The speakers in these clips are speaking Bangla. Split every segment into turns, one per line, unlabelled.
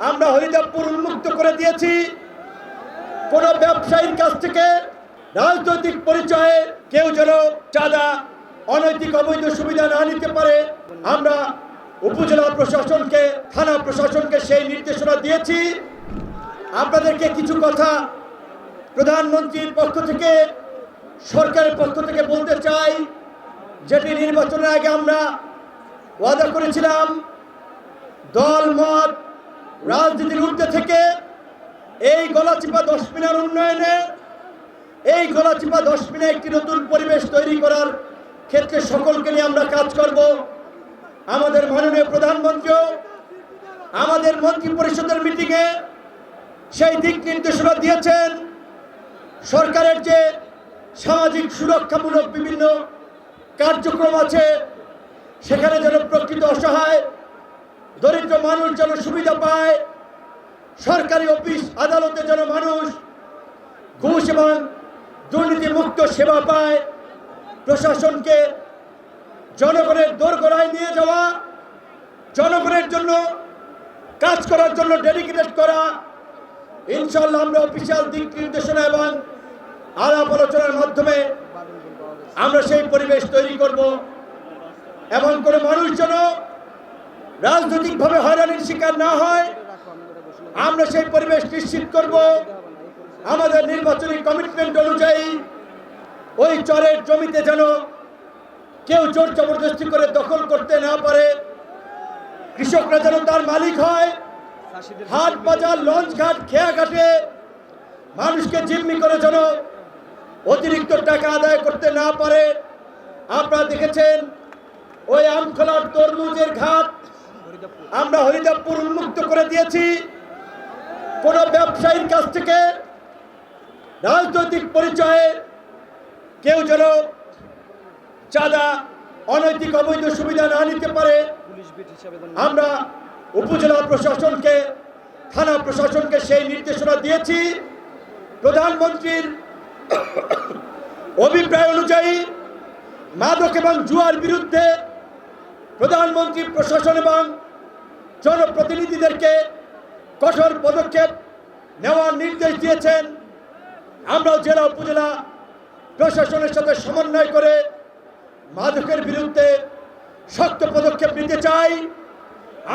আমরা হরিদাপুর উন্মুক্ত করে দিয়েছি। কোন ব্যবসায়ীর কাছ থেকে রাজনৈতিক পরিচয়ে কেউ যেন চাঁদা, অনৈতিক অবৈধ সুবিধা না নিতে পারে। আমরা উপজেলা প্রশাসনকে, থানা প্রশাসনকে সেই নির্দেশনা দিয়েছি। আপনাদেরকে কিছু কথা প্রধানমন্ত্রীর পক্ষ থেকে, সরকারের পক্ষ থেকে বলতে চাই, যেটি নির্বাচনের আগে আমরা ওয়াদা করেছিলাম। দল মত রাজনীতির ঊর্ধ্বে থেকে এই গলাচিপা 10 মিনার উন্নয়নে, এই গলাচিপা 10 মিনা একটি নতুন পরিবেশ তৈরি করার ক্ষেত্রে সকলকে নিয়ে আমরা কাজ করব। আমাদের মাননীয় প্রধানমন্ত্রী আমাদের মন্ত্রী পরিষদের মিটিংয়ে সেই দিক নির্দেশনা দিয়েছেন। সরকারের যে সামাজিক সুরক্ষামূলক বিভিন্ন কার্যক্রম আছে, সেখানে যেন প্রকৃত অসহায় দরিদ্র মানুষ যেন সুবিধা পায়, সরকারি অফিস আদালতে যেন মানুষ ঘুষ এবং দুর্নীতিমুক্ত সেবা পায়, প্রশাসনকে জনগণের দোরগোড়ায় নিয়ে যাওয়া, জনগণের জন্য কাজ করার জন্য ডেডিকেটেড করা। ইনশাআল্লাহ আমরা অফিসিয়াল দিক নির্দেশনা এবং আলাপ আলোচনার মাধ্যমে আমরা সেই পরিবেশ তৈরি করব এবং কোনো মানুষ যেন রাজনৈতিকভাবে হয়রানির শিকার না হয়, আমরা সেই পরিবেশ নিশ্চিত করব। আমাদের নির্বাচনী কমিটমেন্ট অনুযায়ী ওই চরের জমিতে যেন কেউ জোর জবরদস্তি করে দখল করতে না পারে, কৃষকরা যেন তার মালিক হয়। হাট বাজার, লঞ্চ ঘাট, খেয়া ঘাটে মানুষকে জিম্মি করে যেন অতিরিক্ত টাকা আদায় করতে না পারে। আপনারা দেখেছেন ওই আমখোলার তরমুজের ঘাট আমরা হরিদাপুর উন্মুক্ত করে দিয়েছি। কোন ব্যবসায়ীর কাছ থেকে রাজনৈতিক পরিচয়ে কেউ যেন চাঁদা, অনৈতিক অবৈধ সুবিধা না নিতে পারে। আমরা উপজেলা প্রশাসনকে, থানা প্রশাসনকে সেই নির্দেশনা দিয়েছি। প্রধানমন্ত্রীর অভিপ্রায় অনুযায়ী মাদক এবং জুয়ার বিরুদ্ধে প্রধানমন্ত্রী প্রশাসন এবং জনপ্রতিনিধিদেরকে কঠোর পদক্ষেপ নেওয়ার নির্দেশ দিয়েছেন। আমরাও জেলা উপজেলা প্রশাসনের সাথে সমন্বয় করে মাদকের বিরুদ্ধে শক্ত পদক্ষেপ নিতে চাই।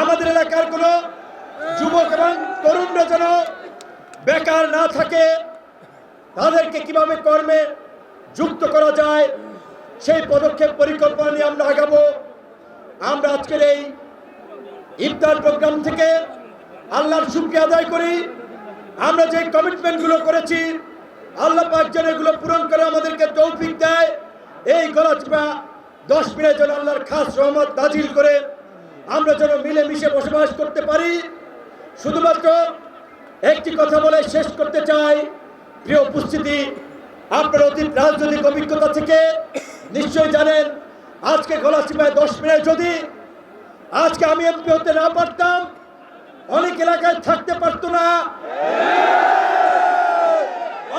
আমাদের এলাকার কোনো যুবক এবং তরুণরা যেন বেকার না থাকে, তাদেরকে কিভাবে কর্মে যুক্ত করা যায় সেই পদক্ষেপ পরিকল্পনা নিয়ে আমরা আগাবো। আমরা আজকের এই ইফতার প্রোগ্রাম থেকে আল্লাহর শুকরিয়া আদায় করি। আমরা যে কমিটমেন্টগুলো করেছি, আল্লাহ পাক যেন এগুলো পূরণ করে আমাদেরকে তৌফিক দেয়। এই গলাচিপা 10 মিনায় যেন আল্লাহর খাস রহমত নাজিল করে আমরা যেন মিলেমিশে বসবাস করতে পারি। শুধুমাত্র একটি কথা বলে শেষ করতে চাই। প্রিয় উপস্থিতি, আপনার অতীত রাজনৈতিক অভিজ্ঞতা থেকে নিশ্চয়ই জানেন, আজকে গলাচিপায় 10 মিনায় যদি আজকে আমি এমপি হতে না পারতাম, অনেক এলাকায় থাকতে পারতো না,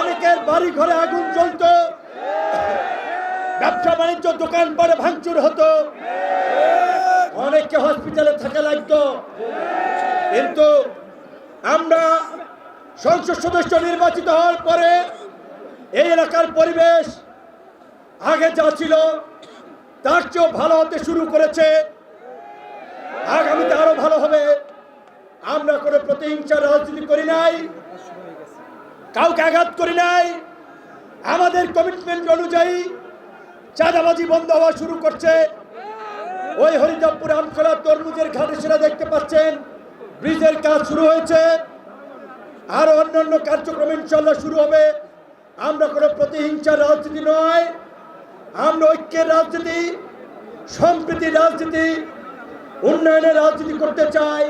অনেকের বাড়ি ঘরে আগুন জ্বলতো, ব্যবসা বাণিজ্য দোকান পাড়ে ভাঙচুর হতো, অনেককে হসপিটালে থাকা লাগতো। কিন্তু আমরা সংসদ সদস্য নির্বাচিত হওয়ার পরে এই এলাকার পরিবেশ আগে যা ছিল তার চেয়েও ভালো হতে শুরু করেছে, আগামীতে আরো ভালো হবে। আমরা কোনো প্রতিহিংসার রাজনীতি করি নাই, কাউকে আঘাত করি নাই। আমাদের কমিটমেন্ট অনুযায়ী চাঁদাবাজি বন্ধ হওয়া শুরু করছে। ওই হরিদাপুর আমখোলা তরমুজের ঘাটে সেটা দেখতে পাচ্ছেন, ব্রিজের কাজ শুরু হয়েছে, আরো অন্যান্য কার্যক্রম ইনশাল্লাহ শুরু হবে। আমরা কোনো প্রতিহিংসার রাজনীতি নয়, আমরা ঐক্যের রাজনীতি, সম্প্রীতির রাজনীতি, উন্নয়নের রাজনীতি করতে চাই।